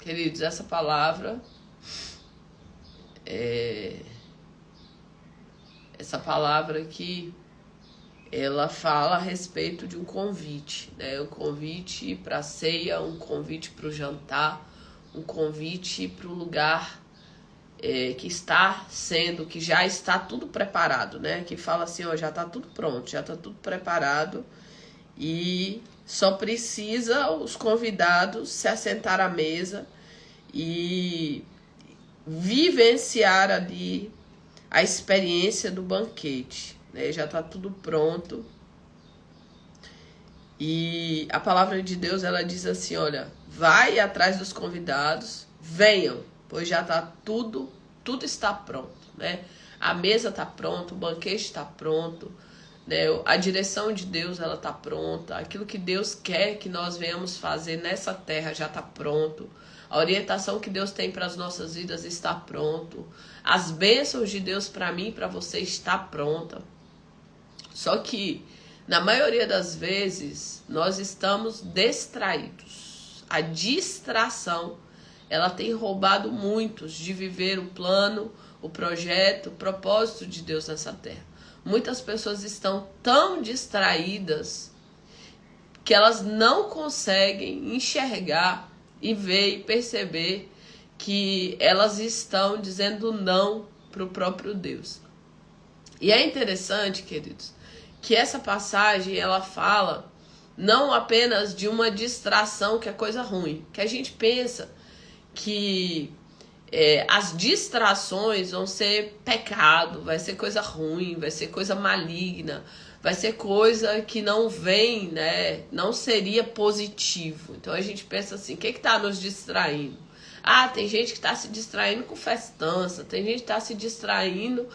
Queridos, essa palavra aqui, ela fala a respeito de um convite, né? Um convite para a ceia, um convite para o jantar, um convite para o lugar que já está tudo preparado, né? Que fala assim, ó, já está tudo pronto, já está tudo preparado e só precisa os convidados se assentar à mesa e vivenciar ali a experiência do banquete, né? Já está tudo pronto. E a palavra de Deus, ela diz assim, olha, vai atrás dos convidados, venham, pois já está tudo está pronto, né? A mesa está pronta, o banquete está pronto, né? A direção de Deus, ela está pronta, aquilo que Deus quer que nós venhamos fazer nessa terra já está pronto, a orientação que Deus tem para as nossas vidas está pronto, as bênçãos de Deus para mim e para você está pronta. Só que, na maioria das vezes, nós estamos distraídos. A distração, ela tem roubado muitos de viver o plano, o projeto, o propósito de Deus nessa terra. Muitas pessoas estão tão distraídas que elas não conseguem enxergar e ver e perceber que elas estão dizendo não para o próprio Deus. E é interessante, queridos, que essa passagem, ela fala não apenas de uma distração, que é coisa ruim, que a gente pensa que as distrações vão ser pecado, vai ser coisa ruim, vai ser coisa maligna, vai ser coisa que não vem, né? Não seria positivo. Então a gente pensa assim, o que está nos distraindo? Ah, tem gente que está se distraindo com festança, tem gente que está se distraindo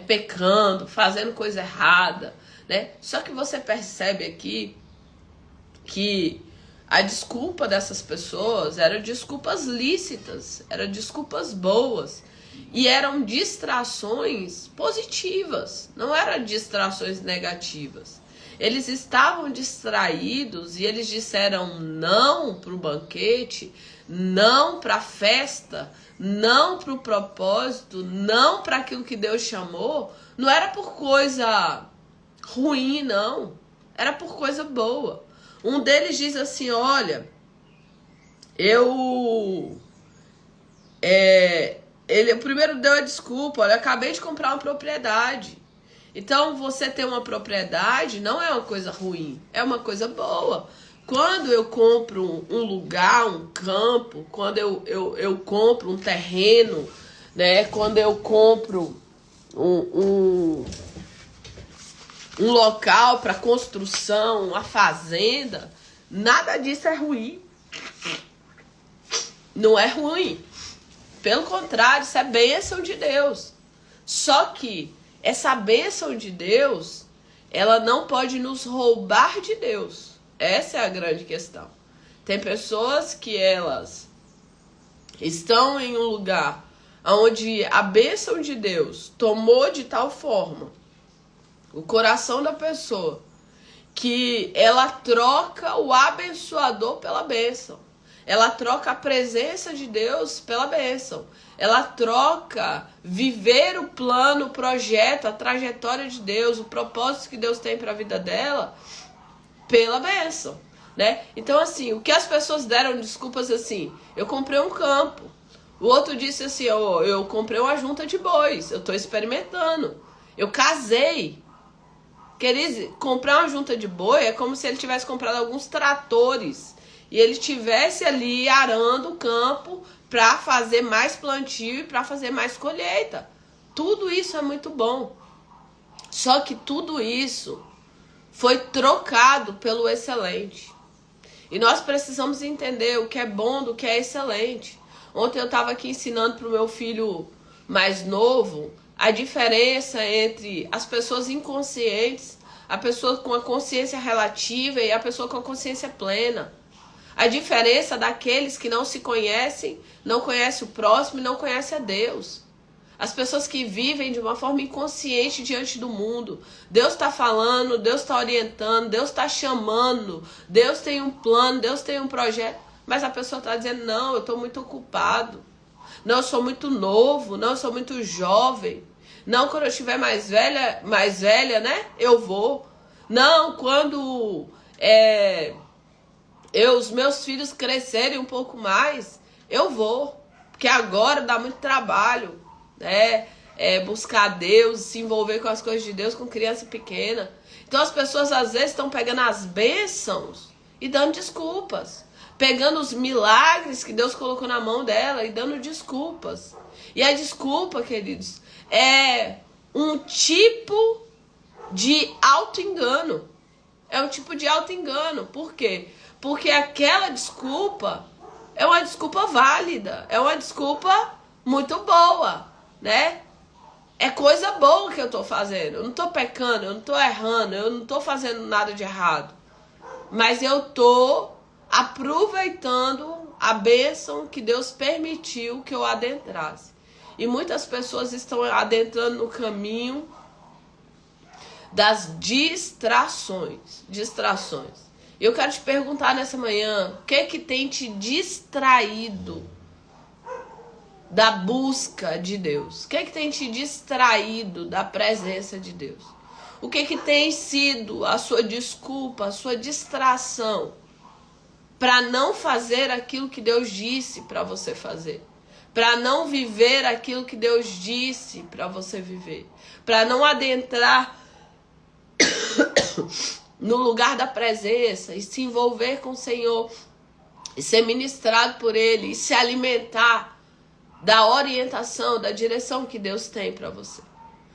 pecando, fazendo coisa errada, né? Só que você percebe aqui que a desculpa dessas pessoas eram desculpas lícitas, eram desculpas boas e eram distrações positivas, não eram distrações negativas. Eles estavam distraídos e eles disseram não para o banquete, não para a festa, não para o propósito, não para aquilo que Deus chamou. Não era por coisa ruim, não. Era por coisa boa. Um deles diz assim, olha, ele primeiro deu a desculpa, olha, eu acabei de comprar uma propriedade. Então, você ter uma propriedade não é uma coisa ruim, é uma coisa boa. Quando eu compro um lugar, um campo, quando eu compro um terreno, né? Quando eu compro um local para construção, uma fazenda, nada disso é ruim. Não é ruim. Pelo contrário, isso é bênção de Deus. Só que essa bênção de Deus, ela não pode nos roubar de Deus. Essa é a grande questão. Tem pessoas que elas estão em um lugar onde a bênção de Deus tomou de tal forma o coração da pessoa que ela troca o abençoador pela bênção. Ela troca a presença de Deus pela bênção. Ela troca viver o plano, o projeto, a trajetória de Deus, o propósito que Deus tem para a vida dela pela bênção, né? Então, assim, o que as pessoas deram desculpas assim, eu comprei um campo. O outro disse assim, eu comprei uma junta de bois, eu estou experimentando. Eu casei. Querido, comprar uma junta de boi é como se ele tivesse comprado alguns tratores e ele estivesse ali arando o campo para fazer mais plantio e para fazer mais colheita. Tudo isso é muito bom. Só que tudo isso foi trocado pelo excelente. E nós precisamos entender o que é bom do que é excelente. Ontem eu estava aqui ensinando para o meu filho mais novo a diferença entre as pessoas inconscientes, a pessoa com a consciência relativa e a pessoa com a consciência plena. A diferença daqueles que não se conhecem, não conhecem o próximo e não conhecem a Deus. As pessoas que vivem de uma forma inconsciente diante do mundo. Deus está falando, Deus está orientando, Deus está chamando, Deus tem um plano, Deus tem um projeto. Mas a pessoa está dizendo, não, eu estou muito ocupado. Não, eu sou muito novo. Não, eu sou muito jovem. Não, quando eu estiver mais velha, né? Eu vou. Não, quando os meus filhos crescerem um pouco mais, eu vou. Porque agora dá muito trabalho, né? Buscar Deus, se envolver com as coisas de Deus com criança pequena. Então as pessoas às vezes estão pegando as bênçãos e dando desculpas. Pegando os milagres que Deus colocou na mão dela e dando desculpas. E a desculpa, queridos, é um tipo de auto-engano. É um tipo de auto-engano. Por quê? Porque aquela desculpa é uma desculpa válida. É uma desculpa muito boa, né? É coisa boa que eu tô fazendo. Eu não tô pecando, eu não tô errando, eu não tô fazendo nada de errado. Mas eu tô aproveitando a bênção que Deus permitiu que eu adentrasse. E muitas pessoas estão adentrando no caminho das distrações. Eu quero te perguntar nessa manhã, o que tem te distraído da busca de Deus? O que tem te distraído da presença de Deus? O que tem sido a sua desculpa, a sua distração para não fazer aquilo que Deus disse para você fazer? Para não viver aquilo que Deus disse para você viver? Para não adentrar no lugar da presença e se envolver com o Senhor e ser ministrado por Ele e se alimentar da orientação, da direção que Deus tem para você?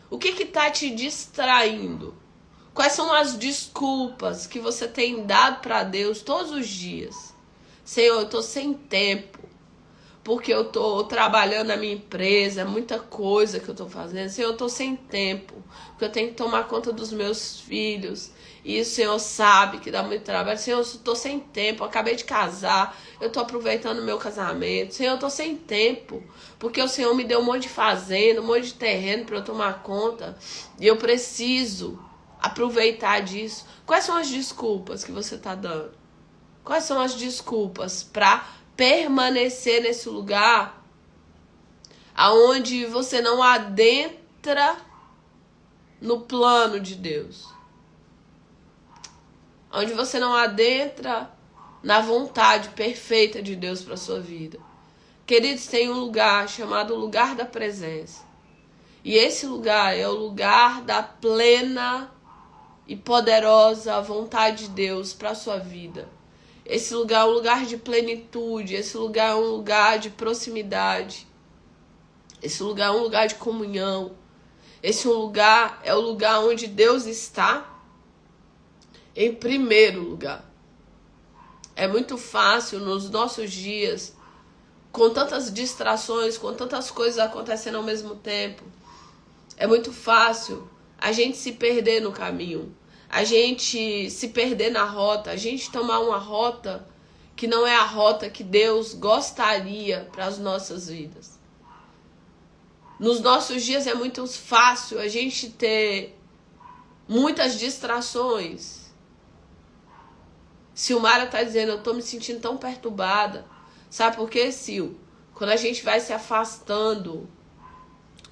O que está te distraindo? Quais são as desculpas que você tem dado para Deus todos os dias? Senhor, eu estou sem tempo, porque eu estou trabalhando na minha empresa, é muita coisa que eu estou fazendo. Senhor, eu estou sem tempo, porque eu tenho que tomar conta dos meus filhos. E o Senhor sabe que dá muito trabalho. Senhor, eu estou sem tempo, eu acabei de casar, eu estou aproveitando o meu casamento. Senhor, eu estou sem tempo, porque o Senhor me deu um monte de fazenda, um monte de terreno para eu tomar conta. E eu preciso aproveitar disso. Quais são as desculpas que você está dando? Quais são as desculpas para permanecer nesse lugar aonde você não adentra no plano de Deus? Onde você não adentra na vontade perfeita de Deus para sua vida. Queridos, tem um lugar chamado lugar da presença. E esse lugar é o lugar da plena e poderosa vontade de Deus para sua vida. Esse lugar é um lugar de plenitude, esse lugar é um lugar de proximidade. Esse lugar é um lugar de comunhão. Esse lugar é o lugar onde Deus está em primeiro lugar. É muito fácil nos nossos dias, com tantas distrações, com tantas coisas acontecendo ao mesmo tempo, é muito fácil a gente se perder no caminho, a gente se perder na rota, a gente tomar uma rota que não é a rota que Deus gostaria para as nossas vidas. Nos nossos dias é muito fácil a gente ter muitas distrações. Silmara está dizendo, eu estou me sentindo tão perturbada. Sabe por quê, Sil? Quando a gente vai se afastando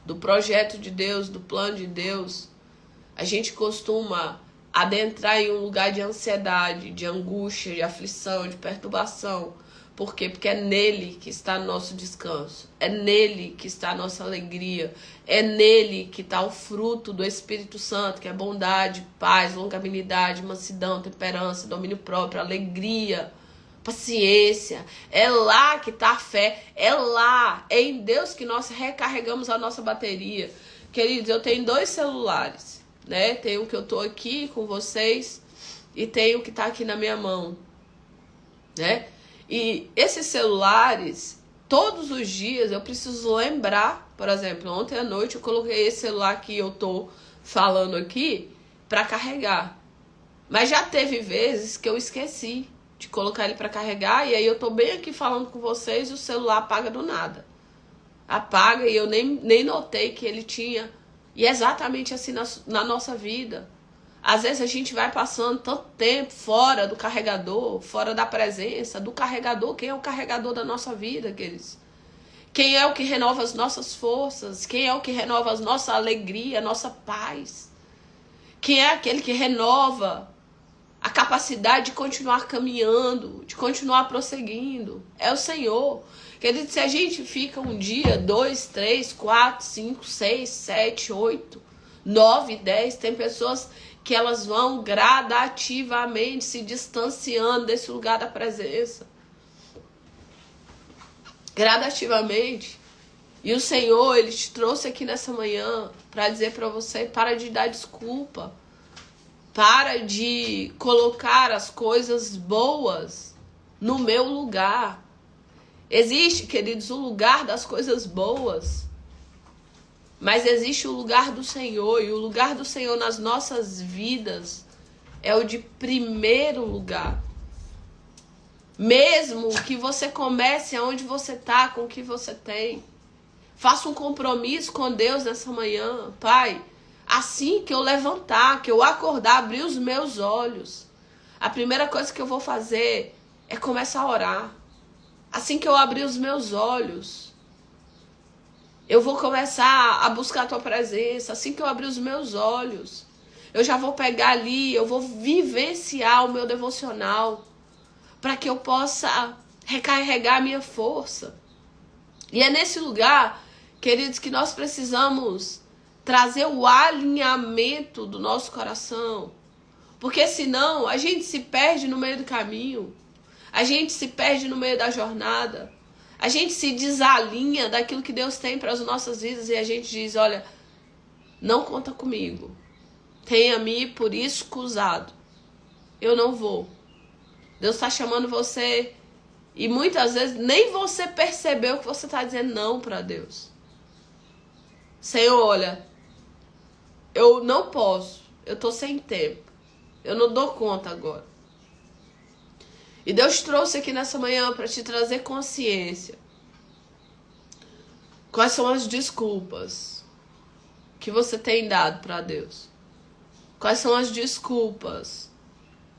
do projeto de Deus, do plano de Deus, a gente costuma adentrar em um lugar de ansiedade, de angústia, de aflição, de perturbação. Por quê? Porque é nele que está o nosso descanso. É nele que está a nossa alegria. É nele que está o fruto do Espírito Santo, que é bondade, paz, longanimidade, mansidão, temperança, domínio próprio, alegria, paciência. É lá que está a fé. É lá. É em Deus que nós recarregamos a nossa bateria. Queridos, eu tenho 2 celulares, né? Tem um que eu estou aqui com vocês e tem o que está aqui na minha mão, né? E esses celulares, todos os dias eu preciso lembrar. Por exemplo, ontem à noite eu coloquei esse celular que eu tô falando aqui para carregar. Mas já teve vezes que eu esqueci de colocar ele para carregar e aí eu tô bem aqui falando com vocês e o celular apaga do nada. Apaga e eu nem notei que ele tinha. E é exatamente assim na nossa vida. Às vezes a gente vai passando tanto tempo fora do carregador, fora da presença do carregador. Quem é o carregador da nossa vida, queridos? Quem é o que renova as nossas forças? Quem é o que renova a nossa alegria, a nossa paz? Quem é aquele que renova a capacidade de continuar caminhando, de continuar prosseguindo? É o Senhor. Querido, se a gente fica um dia, 2, 3, 4, 5, 6, 7, 8, 9, 10, tem pessoas que elas vão gradativamente se distanciando desse lugar da presença. Gradativamente. E o Senhor, Ele te trouxe aqui nessa manhã para dizer para você, para de dar desculpa. Para de colocar as coisas boas no meu lugar. Existe, queridos, o lugar das coisas boas. Mas existe o lugar do Senhor. E o lugar do Senhor nas nossas vidas é o de primeiro lugar. Mesmo que você comece aonde você está, com o que você tem. Faça um compromisso com Deus nessa manhã. Pai, assim que eu levantar, que eu acordar, abrir os meus olhos, a primeira coisa que eu vou fazer é começar a orar. Assim que eu abrir os meus olhos, eu vou começar a buscar a tua presença. Assim que eu abrir os meus olhos, eu já vou pegar ali, eu vou vivenciar o meu devocional, para que eu possa recarregar a minha força. E é nesse lugar, queridos, que nós precisamos trazer o alinhamento do nosso coração. Porque senão a gente se perde no meio do caminho. A gente se perde no meio da jornada. A gente se desalinha daquilo que Deus tem para as nossas vidas. E a gente diz, olha, não conta comigo. Tenha-me por escusado. Eu não vou. Deus está chamando você e muitas vezes nem você percebeu que você está dizendo não para Deus. Senhor, olha, eu não posso, eu estou sem tempo, eu não dou conta agora. E Deus trouxe aqui nessa manhã para te trazer consciência. Quais são as desculpas que você tem dado para Deus? Quais são as desculpas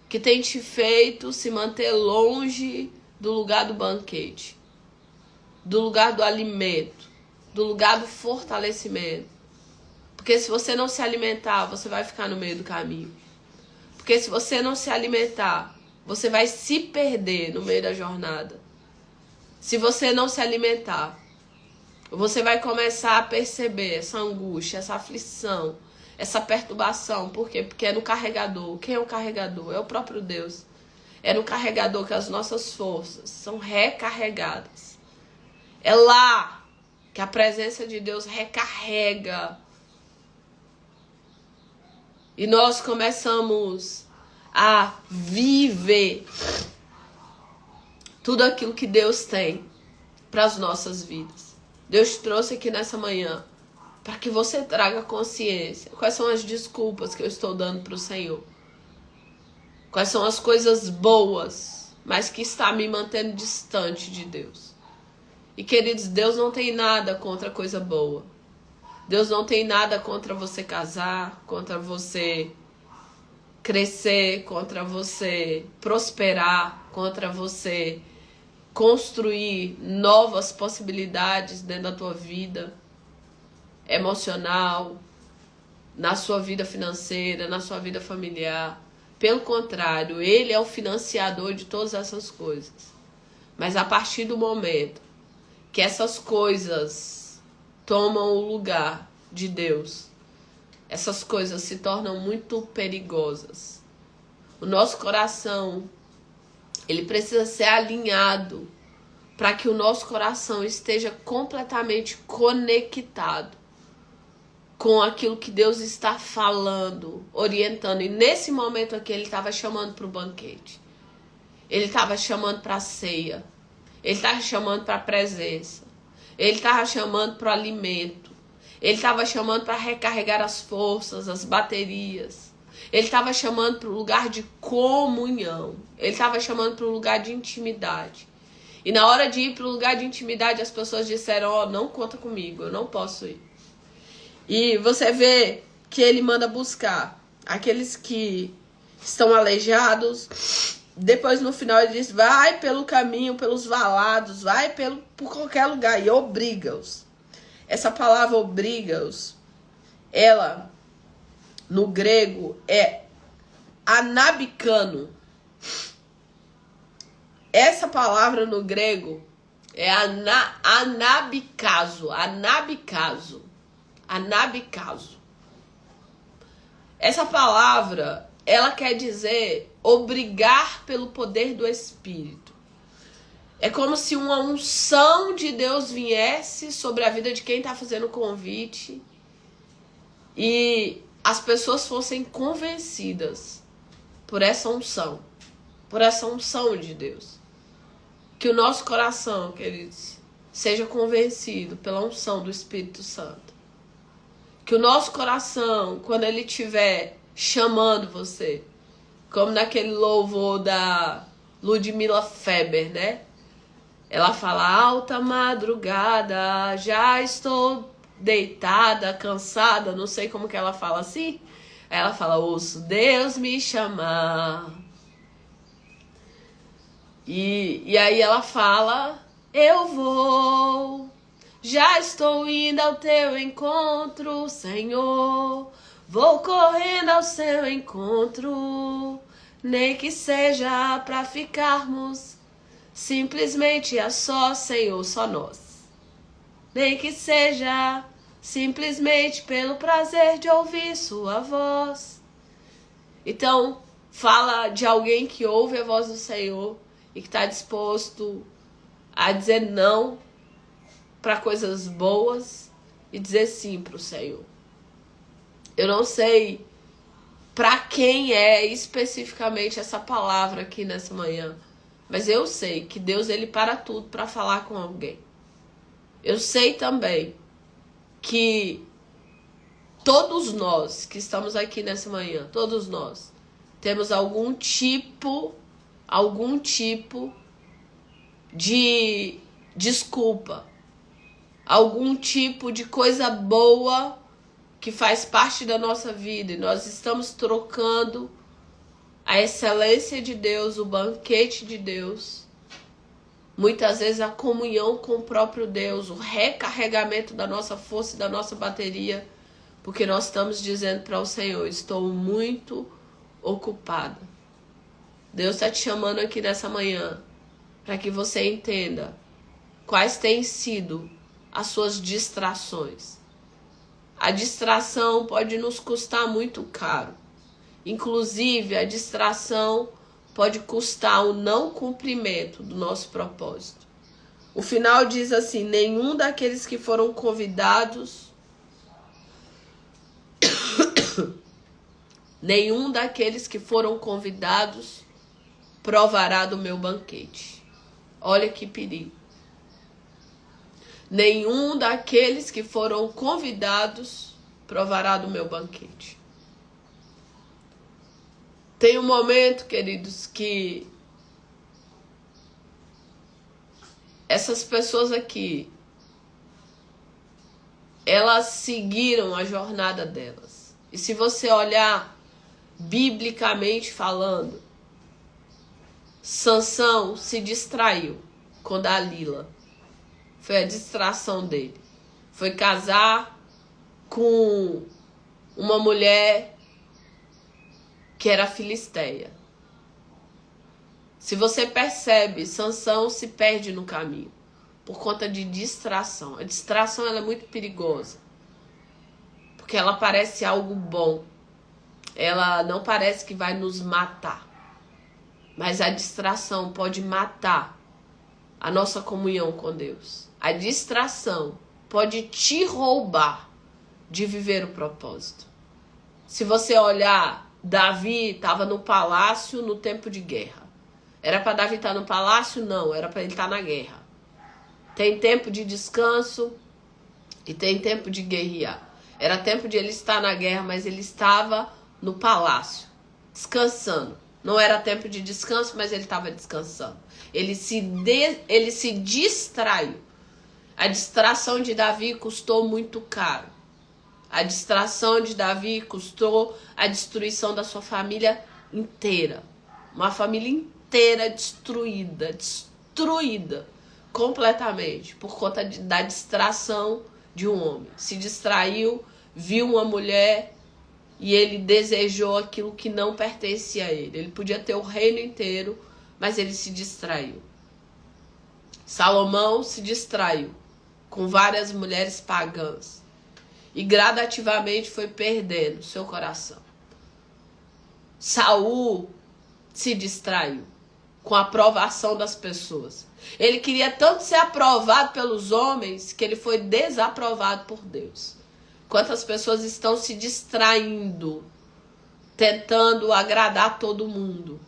que tem te feito se manter longe do lugar do banquete, do lugar do alimento, do lugar do fortalecimento? Porque se você não se alimentar, você vai ficar no meio do caminho. Porque se você não se alimentar, você vai se perder no meio da jornada. Se você não se alimentar, você vai começar a perceber essa angústia, essa aflição, essa perturbação. Por quê? Porque é no carregador. Quem é o carregador? É o próprio Deus. É no carregador que as nossas forças são recarregadas. É lá que a presença de Deus recarrega. E nós começamos a viver tudo aquilo que Deus tem para as nossas vidas. Deus te trouxe aqui nessa manhã para que você traga consciência. Quais são as desculpas que eu estou dando para o Senhor? Quais são as coisas boas, mas que está me mantendo distante de Deus? E queridos, Deus não tem nada contra coisa boa. Deus não tem nada contra você casar, contra você crescer, contra você prosperar, contra você construir novas possibilidades dentro da tua vida emocional, na sua vida financeira, na sua vida familiar. Pelo contrário, Ele é o financiador de todas essas coisas. Mas a partir do momento que essas coisas tomam o lugar de Deus, essas coisas se tornam muito perigosas. O nosso coração, ele precisa ser alinhado para que o nosso coração esteja completamente conectado com aquilo que Deus está falando, orientando. E nesse momento aqui ele estava chamando para o banquete. Ele estava chamando para a ceia. Ele estava chamando para a presença. Ele estava chamando para o alimento. Ele estava chamando para recarregar as forças, as baterias. Ele estava chamando para o lugar de comunhão. Ele estava chamando para o lugar de intimidade. E na hora de ir para o lugar de intimidade, as pessoas disseram, ó, não conta comigo, eu não posso ir. E você vê que ele manda buscar. aqueles que estão aleijados. Depois no final ele diz, vai pelo caminho, pelos valados, vai por qualquer lugar e obriga-os. Essa palavra obriga-os, ela no grego é anabicano. Essa palavra no grego é anabicazo. Essa palavra, ela quer dizer obrigar pelo poder do Espírito. É como se uma unção de Deus viesse sobre a vida de quem está fazendo o convite e as pessoas fossem convencidas por essa unção de Deus. Que o nosso coração, queridos, seja convencido pela unção do Espírito Santo. Que o nosso coração, quando ele estiver chamando você, como naquele louvor da Ludmilla Feber, né? Ela fala, alta madrugada, já estou deitada, cansada, não sei como que ela fala assim. Ela fala, ouço Deus me chamar. E aí ela fala, eu vou, já estou indo ao teu encontro, Senhor. Vou correndo ao seu encontro, nem que seja para ficarmos simplesmente a sós, Senhor, só nós. Nem que seja simplesmente pelo prazer de ouvir sua voz. Então, fala de alguém que ouve a voz do Senhor e que está disposto a dizer não para coisas boas e dizer sim para o Senhor. Eu não sei para quem é especificamente essa palavra aqui nessa manhã, mas eu sei que Deus, ele para tudo para falar com alguém. Eu sei também que todos nós que estamos aqui nessa manhã, todos nós, temos algum tipo de desculpa, algum tipo de coisa boa que faz parte da nossa vida e nós estamos trocando a excelência de Deus, o banquete de Deus, muitas vezes a comunhão com o próprio Deus, o recarregamento da nossa força e da nossa bateria, porque nós estamos dizendo para o Senhor, estou muito ocupada. Deus está te chamando aqui nessa manhã para que você entenda quais têm sido as suas distrações. A distração pode nos custar muito caro. Inclusive, a distração pode custar o não cumprimento do nosso propósito. O final diz assim, nenhum daqueles que foram convidados, nenhum daqueles que foram convidados provará do meu banquete. Olha que perigo. Nenhum daqueles que foram convidados provará do meu banquete. Tem um momento, queridos, que essas pessoas aqui, elas seguiram a jornada delas. E se você olhar biblicamente falando, Sansão se distraiu com Dalila. Foi a distração dele. Foi casar com uma mulher que era filisteia. Se você percebe, Sansão se perde no caminho por conta de distração. A distração, ela é muito perigosa, porque ela parece algo bom. Ela não parece que vai nos matar, mas a distração pode matar a nossa comunhão com Deus. A distração pode te roubar de viver o propósito. Se você olhar, Davi estava no palácio no tempo de guerra. Era para Davi estar no palácio? Não, era para ele estar na guerra. Tem tempo de descanso e tem tempo de guerrear. Era tempo de ele estar na guerra, mas ele estava no palácio, descansando. Não era tempo de descanso, mas ele estava descansando. Ele se distraiu. A distração de Davi custou muito caro. A distração de Davi custou a destruição da sua família inteira. Uma família inteira destruída completamente por conta da distração de um homem. Se distraiu, viu uma mulher e ele desejou aquilo que não pertencia a ele. Ele podia ter o reino inteiro, mas ele se distraiu. Salomão se distraiu com várias mulheres pagãs e gradativamente foi perdendo seu coração. Saul se distraiu com a aprovação das pessoas. Ele queria tanto ser aprovado pelos homens que ele foi desaprovado por Deus. Quantas pessoas estão se distraindo, tentando agradar todo mundo,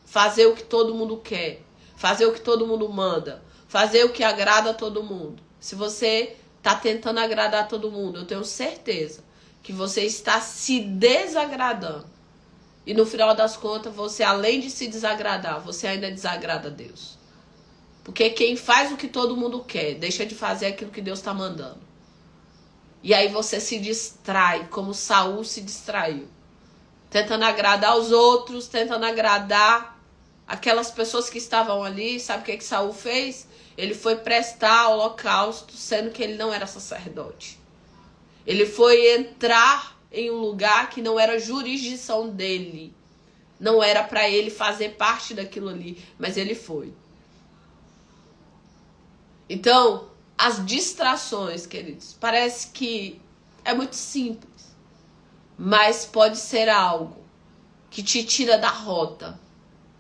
fazer o que todo mundo quer, fazer o que todo mundo manda, fazer o que agrada a todo mundo. Se você está tentando agradar todo mundo, eu tenho certeza que você está se desagradando. E no final das contas, você, além de se desagradar, você ainda desagrada a Deus. Porque quem faz o que todo mundo quer, deixa de fazer aquilo que Deus está mandando. E aí você se distrai, como Saul se distraiu. Tentando agradar os outros, tentando agradar aquelas pessoas que estavam ali. Sabe o que Saul fez? Ele foi prestar holocausto, sendo que ele não era sacerdote. Ele foi entrar em um lugar que não era jurisdição dele. Não era para ele fazer parte daquilo ali, mas ele foi. Então, as distrações, queridos, parece que é muito simples, mas pode ser algo que te tira da rota,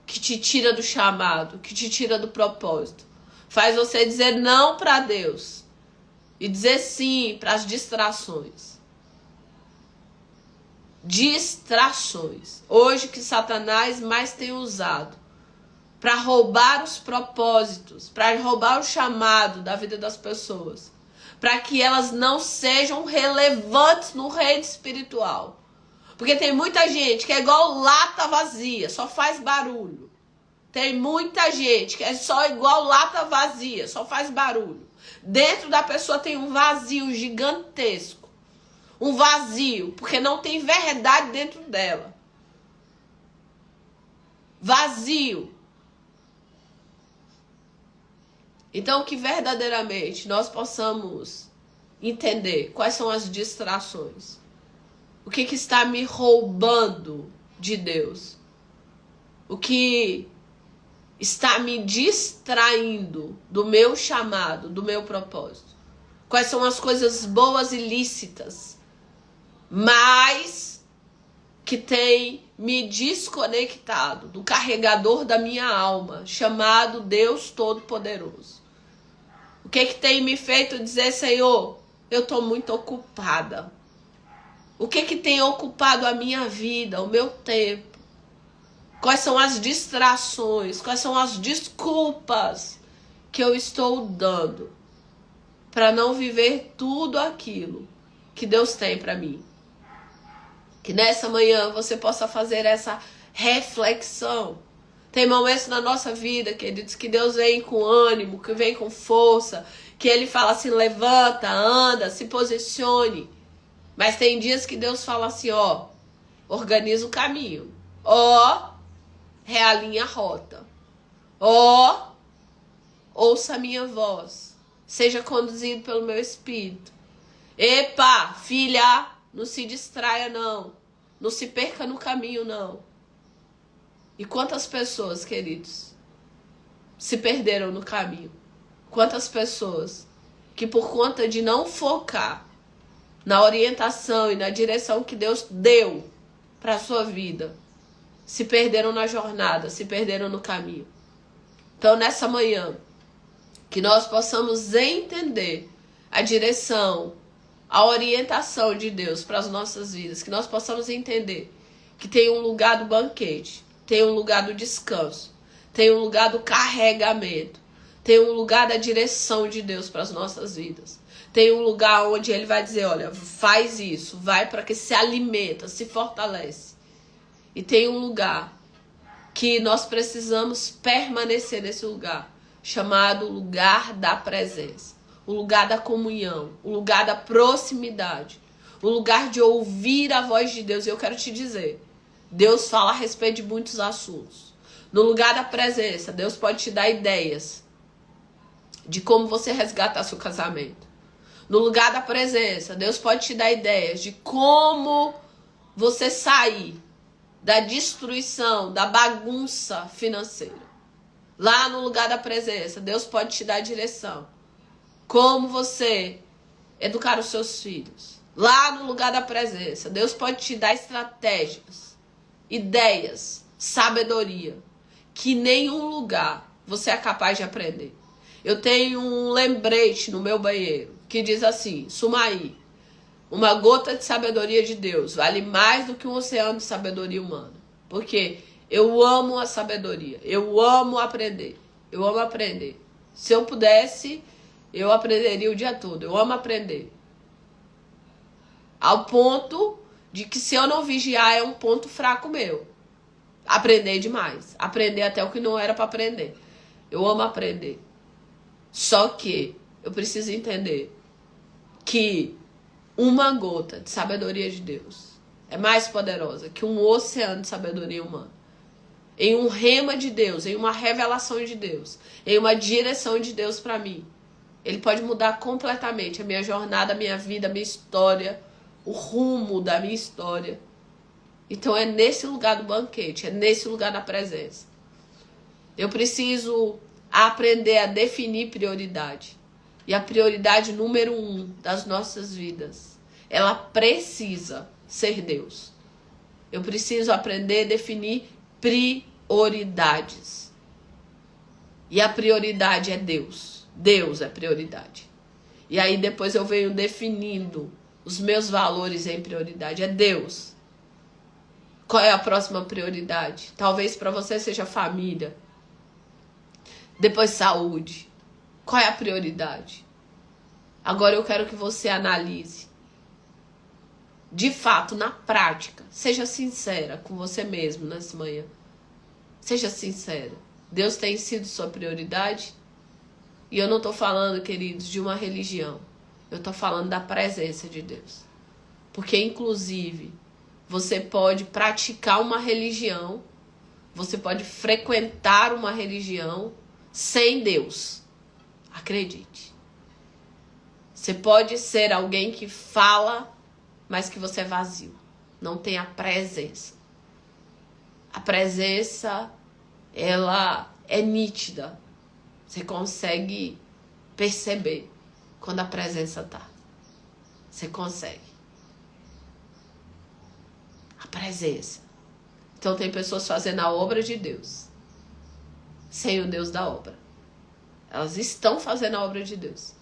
que te tira do chamado, que te tira do propósito. Faz você dizer não para Deus e dizer sim para as distrações. Distrações. Hoje que Satanás mais tem usado para roubar os propósitos, para roubar o chamado da vida das pessoas, para que elas não sejam relevantes no reino espiritual. Porque tem muita gente que é igual lata vazia, só faz barulho. Tem muita gente que é só igual lata vazia, só faz barulho. Dentro da pessoa tem um vazio gigantesco. Um vazio, porque não tem verdade dentro dela. Vazio. Então, que verdadeiramente nós possamos entender quais são as distrações. O que está me roubando de Deus? O que está me distraindo do meu chamado, do meu propósito? Quais são as coisas boas e lícitas, mas que tem me desconectado do carregador da minha alma, chamado Deus Todo-Poderoso? O que tem me feito dizer, Senhor, eu estou muito ocupada? O que tem ocupado a minha vida, o meu tempo? Quais são as distrações, quais são as desculpas que eu estou dando para não viver tudo aquilo que Deus tem para mim? Que nessa manhã você possa fazer essa reflexão. Tem momentos na nossa vida, queridos, que Deus vem com ânimo, que vem com força, que Ele fala assim, levanta, anda, se posicione. Mas tem dias que Deus fala assim, ó, organiza o caminho. Ó, realinha a rota. Ó, ouça a minha voz. Seja conduzido pelo meu Espírito. Epa, filha, não se distraia não. Não se perca no caminho não. E quantas pessoas, queridos, se perderam no caminho? Quantas pessoas que por conta de não focar na orientação e na direção que Deus deu para a sua vida, se perderam na jornada, se perderam no caminho. Então, nessa manhã, que nós possamos entender a direção, a orientação de Deus para as nossas vidas, que nós possamos entender que tem um lugar do banquete, tem um lugar do descanso, tem um lugar do carregamento, tem um lugar da direção de Deus para as nossas vidas. Tem um lugar onde Ele vai dizer, olha, faz isso, vai para que se alimenta, se fortalece. E tem um lugar que nós precisamos permanecer nesse lugar, chamado lugar da presença, o lugar da comunhão, o lugar da proximidade, um lugar de ouvir a voz de Deus. E eu quero te dizer, Deus fala a respeito de muitos assuntos. No lugar da presença, Deus pode te dar ideias de como você resgatar seu casamento. No lugar da presença, Deus pode te dar ideias de como você sair da destruição, da bagunça financeira. Lá no lugar da presença, Deus pode te dar direção. Como você educar os seus filhos. Lá no lugar da presença, Deus pode te dar estratégias, ideias, sabedoria, que nenhum lugar você é capaz de aprender. Eu tenho um lembrete no meu banheiro que diz assim: Sumaí, uma gota de sabedoria de Deus vale mais do que um oceano de sabedoria humana. Porque eu amo a sabedoria, eu amo aprender, eu amo aprender. Se eu pudesse, eu aprenderia o dia todo, eu amo aprender. Ao ponto de que se eu não vigiar é um ponto fraco meu. Aprender demais, aprender até o que não era para aprender. Eu amo aprender. Só que eu preciso entender que uma gota de sabedoria de Deus é mais poderosa que um oceano de sabedoria humana. Em um rema de Deus, em uma revelação de Deus, em uma direção de Deus para mim, Ele pode mudar completamente a minha jornada, a minha vida, a minha história, o rumo da minha história. Então é nesse lugar do banquete, é nesse lugar da presença. Eu preciso aprender a definir prioridade. E a prioridade número 1 das nossas vidas, ela precisa ser Deus. Eu preciso aprender a definir prioridades. E a prioridade é Deus. Deus é prioridade. E aí depois eu venho definindo os meus valores em prioridade. É Deus. Qual é a próxima prioridade? Talvez para você seja família. Depois saúde. Qual é a prioridade? Agora eu quero que você analise. De fato, na prática, seja sincera com você mesmo nessa manhã. Seja sincera. Deus tem sido sua prioridade? E eu não estou falando, queridos, de uma religião. Eu estou falando da presença de Deus. Porque, inclusive, você pode praticar uma religião, você pode frequentar uma religião sem Deus. Acredite. Você pode ser alguém que fala, mas que você é vazio. Não tem a presença. A presença, ela é nítida. Você consegue perceber quando a presença tá. Você consegue. A presença. Então tem pessoas fazendo a obra de Deus sem o Deus da obra. Elas estão fazendo a obra de Deus,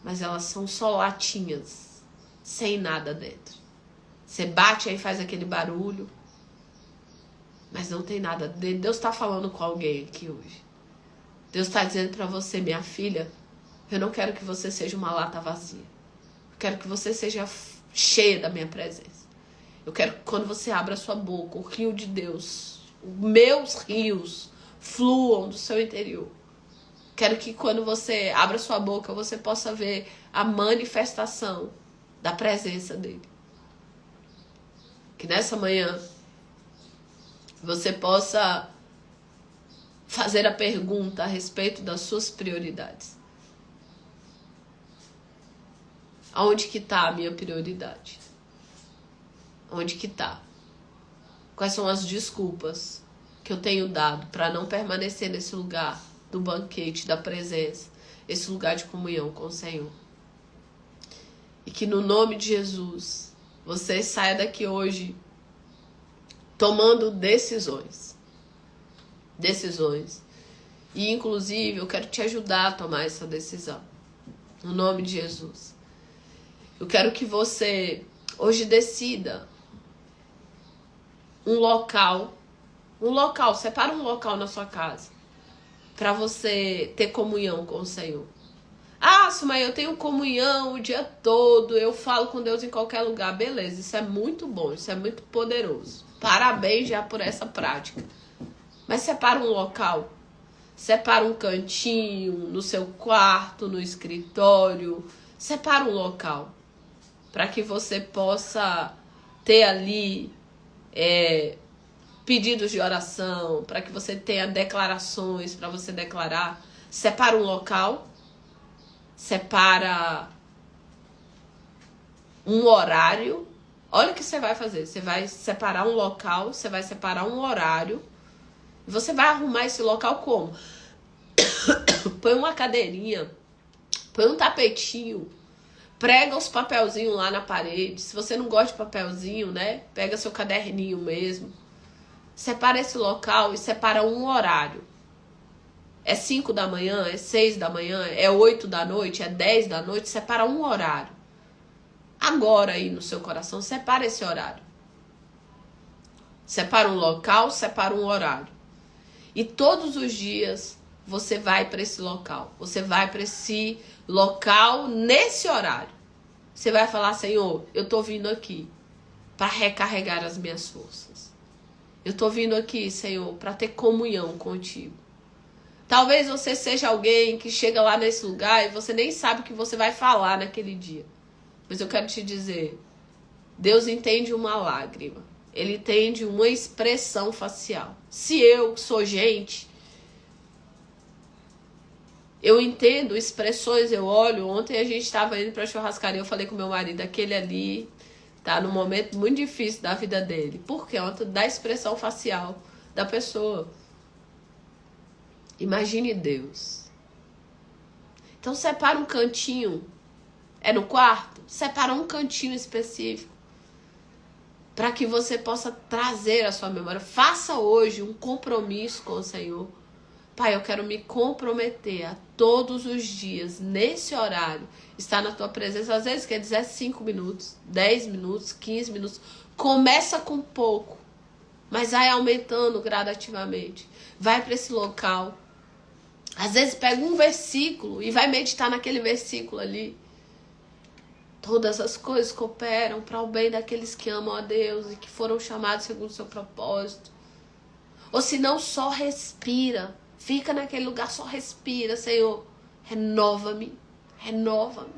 mas elas são só latinhas, sem nada dentro. Você bate aí, faz aquele barulho, mas não tem nada dentro. Deus está falando com alguém aqui hoje. Deus está dizendo para você: minha filha, eu não quero que você seja uma lata vazia. Eu quero que você seja cheia da minha presença. Eu quero que quando você abra a sua boca, o rio de Deus, os meus rios, fluam do seu interior. Quero que quando você abra sua boca, você possa ver a manifestação da presença dele. Que nessa manhã você possa fazer a pergunta a respeito das suas prioridades. Aonde que está a minha prioridade? Onde que está? Quais são as desculpas que eu tenho dado para não permanecer nesse lugar do banquete, da presença, esse lugar de comunhão com o Senhor? E que no nome de Jesus, você saia daqui hoje tomando decisões. Decisões. E inclusive eu quero te ajudar a tomar essa decisão. No nome de Jesus. Eu quero que você hoje decida um local, separa um local na sua casa para você ter comunhão com o Senhor. Ah, Sumaí, eu tenho comunhão o dia todo, eu falo com Deus em qualquer lugar. Beleza, isso é muito bom, isso é muito poderoso. Parabéns já por essa prática. Mas separa um local, separa um cantinho, no seu quarto, no escritório, separa um local. para que você possa ter ali pedidos de oração, para que você tenha declarações para você declarar. Separa um local, separa um horário. Olha o que você vai fazer. Você vai separar um local, você vai separar um horário. E você vai arrumar esse local como? Põe uma cadeirinha, põe um tapetinho, prega os papelzinhos lá na parede. Se você não gosta de papelzinho, né? Pega seu caderninho mesmo. Separa esse local e separa um horário. É 5 da manhã, é 6 da manhã, é 8 da noite, é 10 da noite. Separa um horário. Agora aí no seu coração, separa esse horário. Separa um local, separa um horário. E todos os dias você vai para esse local. Você vai para esse local nesse horário. Você vai falar, Senhor, eu tô vindo aqui para recarregar as minhas forças. Eu tô vindo aqui, Senhor, para ter comunhão contigo. Talvez você seja alguém que chega lá nesse lugar e você nem sabe o que você vai falar naquele dia. Mas eu quero te dizer, Deus entende uma lágrima. Ele entende uma expressão facial. Se eu sou gente, eu entendo expressões, eu olho. Ontem a gente estava indo para a churrascaria, eu falei com meu marido, aquele ali tá num momento muito difícil da vida dele. Por quê? Da expressão facial da pessoa. Imagine Deus. Então separa um cantinho. É no quarto? Separa um cantinho específico. Para que você possa trazer a sua memória. Faça hoje um compromisso com o Senhor. Pai, eu quero me comprometer a todos os dias, nesse horário, estar na tua presença. Às vezes quer dizer 5 minutos, 10 minutos, 15 minutos. Começa com pouco, mas vai aumentando gradativamente. Vai para esse local. Às vezes pega um versículo e vai meditar naquele versículo ali. Todas as coisas cooperam para o bem daqueles que amam a Deus e que foram chamados segundo o seu propósito. Ou se não, só respira. Fica naquele lugar, só respira. Senhor, renova-me, renova-me.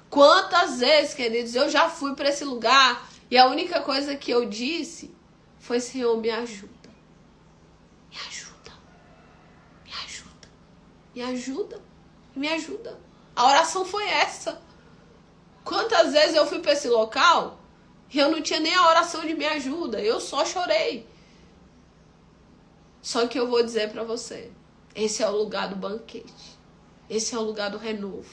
Quantas vezes, queridos, eu já fui para esse lugar e a única coisa que eu disse foi, Senhor, me ajuda. Me ajuda. Me ajuda. Me ajuda. Me ajuda. A oração foi essa. Quantas vezes eu fui para esse local e eu não tinha nem a oração de me ajuda. Eu só chorei. Só que eu vou dizer para você, esse é o lugar do banquete. Esse é o lugar do renovo.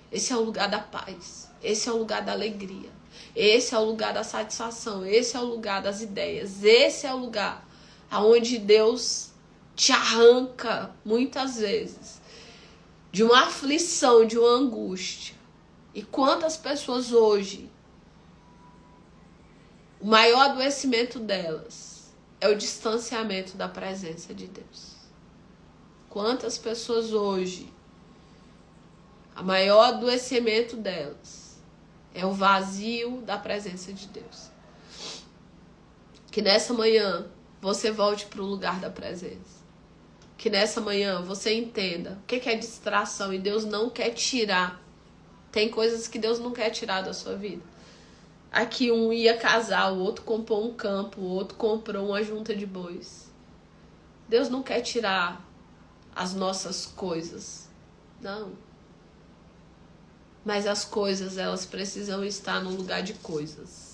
Esse é o lugar da paz. Esse é o lugar da alegria. Esse é o lugar da satisfação. Esse é o lugar das ideias. Esse é o lugar onde Deus te arranca, muitas vezes, de uma aflição, de uma angústia. E quantas pessoas hoje, o maior adoecimento delas é o distanciamento da presença de Deus. Quantas pessoas hoje, o maior adoecimento delas é o vazio da presença de Deus. Que nessa manhã você volte para o lugar da presença. Que nessa manhã você entenda o que é distração e Deus não quer tirar. Tem coisas que Deus não quer tirar da sua vida. Aqui um ia casar, o outro comprou um campo, o outro comprou uma junta de bois. Deus não quer tirar as nossas coisas. Não. Mas as coisas, elas precisam estar no lugar de coisas.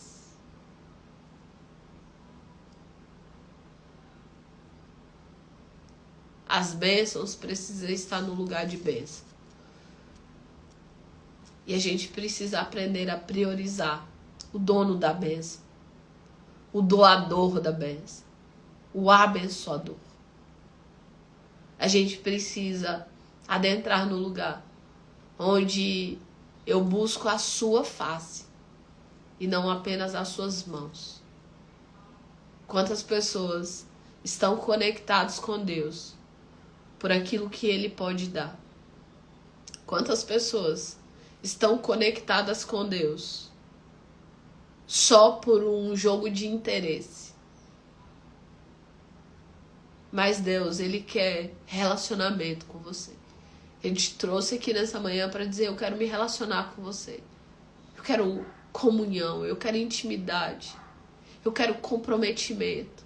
As bênçãos precisam estar no lugar de bênção. E a gente precisa aprender a priorizar o dono da bênção, o doador da bênção, o abençoador. A gente precisa adentrar no lugar onde eu busco a sua face e não apenas as suas mãos. Quantas pessoas estão conectadas com Deus por aquilo que Ele pode dar? Quantas pessoas estão conectadas com Deus só por um jogo de interesse? Mas Deus, Ele quer relacionamento com você. Ele te trouxe aqui nessa manhã para dizer, eu quero me relacionar com você. Eu quero comunhão, eu quero intimidade, eu quero comprometimento,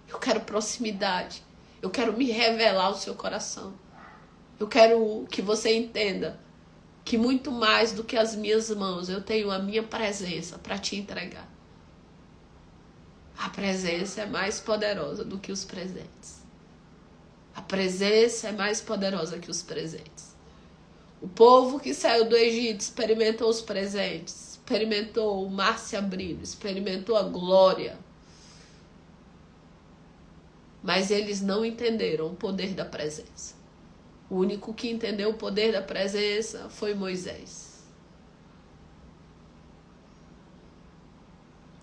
eu quero proximidade, eu quero me revelar ao seu coração. Eu quero que você entenda que muito mais do que as minhas mãos, eu tenho a minha presença para te entregar. A presença é mais poderosa do que os presentes. A presença é mais poderosa que os presentes. O povo que saiu do Egito experimentou os presentes, experimentou o mar se abrindo, experimentou a glória. Mas eles não entenderam o poder da presença. O único que entendeu o poder da presença foi Moisés.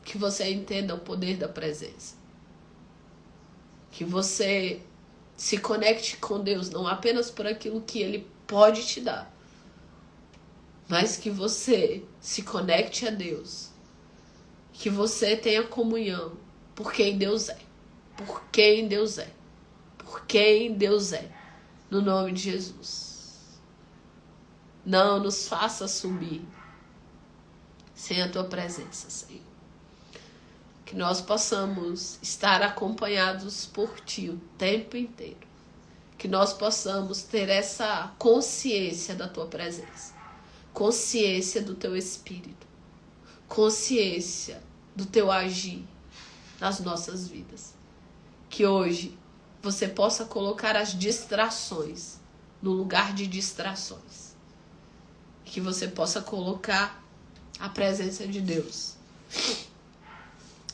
Que você entenda o poder da presença. Que você se conecte com Deus, não apenas por aquilo que Ele pode te dar, mas que você se conecte a Deus. Que você tenha comunhão por quem Deus é. Por quem Deus é. Por quem Deus é. No nome de Jesus. Não nos faça subir sem a tua presença, Senhor. Que nós possamos estar acompanhados por ti o tempo inteiro. Que nós possamos ter essa consciência da tua presença. Consciência do teu Espírito. Consciência do teu agir nas nossas vidas. Que hoje você possa colocar as distrações no lugar de distrações. Que você possa colocar a presença de Deus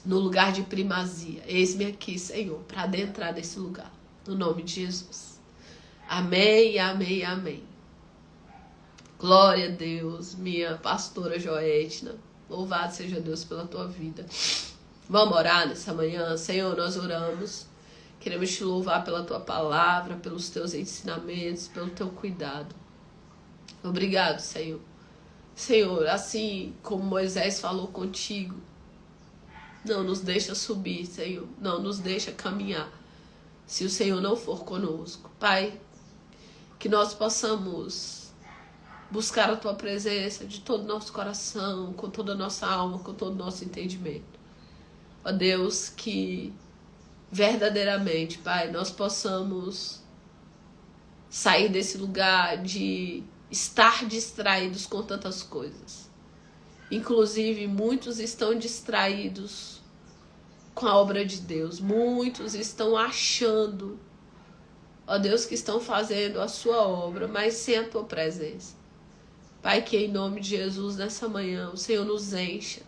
no lugar de primazia. Eis-me aqui, Senhor, para adentrar nesse lugar. No nome de Jesus. Amém, amém, amém. Glória a Deus, minha pastora Joetna. Louvado seja Deus pela tua vida. Vamos orar nessa manhã? Senhor, nós oramos. Queremos te louvar pela tua palavra, pelos teus ensinamentos, pelo teu cuidado. Obrigado, Senhor. Senhor, assim como Moisés falou contigo, não nos deixa subir, Senhor. Não nos deixa caminhar, se o Senhor não for conosco. Pai, que nós possamos buscar a tua presença de todo o nosso coração, com toda a nossa alma, com todo o nosso entendimento. Ó Deus, que verdadeiramente, Pai, nós possamos sair desse lugar de estar distraídos com tantas coisas. Inclusive, muitos estão distraídos com a obra de Deus. Muitos estão achando, ó Deus, que estão fazendo a sua obra, mas sem a tua presença. Pai, que em nome de Jesus, nessa manhã, o Senhor nos encha.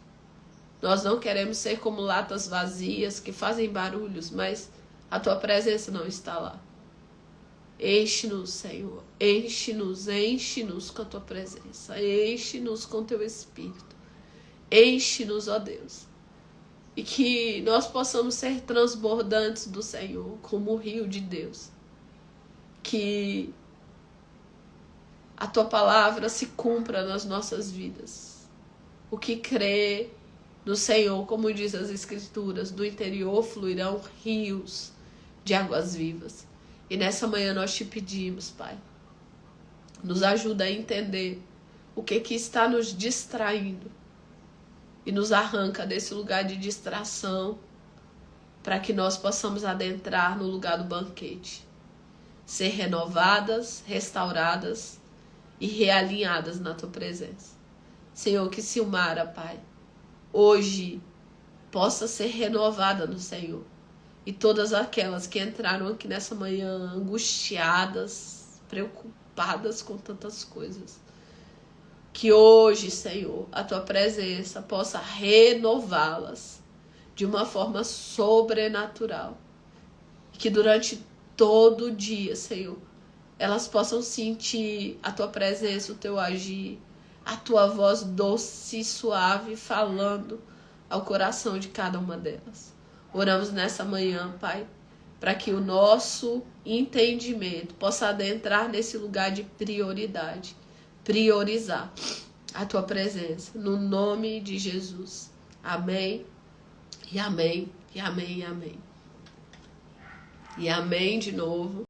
Nós não queremos ser como latas vazias que fazem barulhos, mas a tua presença não está lá. Enche-nos, Senhor. Enche-nos, enche-nos com a tua presença. Enche-nos com teu Espírito. Enche-nos, ó Deus. E que nós possamos ser transbordantes do Senhor, como o rio de Deus. Que a tua palavra se cumpra nas nossas vidas. O que crê no Senhor, como diz as Escrituras, do interior fluirão rios de águas vivas. E nessa manhã nós te pedimos, Pai, nos ajuda a entender o que está nos distraindo e nos arranca desse lugar de distração para que nós possamos adentrar no lugar do banquete, ser renovadas, restauradas e realinhadas na tua presença. Senhor, que Silmara, Pai, hoje possa ser renovada no Senhor. E todas aquelas que entraram aqui nessa manhã angustiadas, preocupadas com tantas coisas. Que hoje, Senhor, a tua presença possa renová-las de uma forma sobrenatural. E que durante todo o dia, Senhor, elas possam sentir a tua presença, o teu agir, a tua voz doce e suave falando ao coração de cada uma delas. Oramos nessa manhã, Pai, para que o nosso entendimento possa adentrar nesse lugar de prioridade, priorizar a tua presença, no nome de Jesus. Amém, e amém, e amém, e amém. E amém de novo.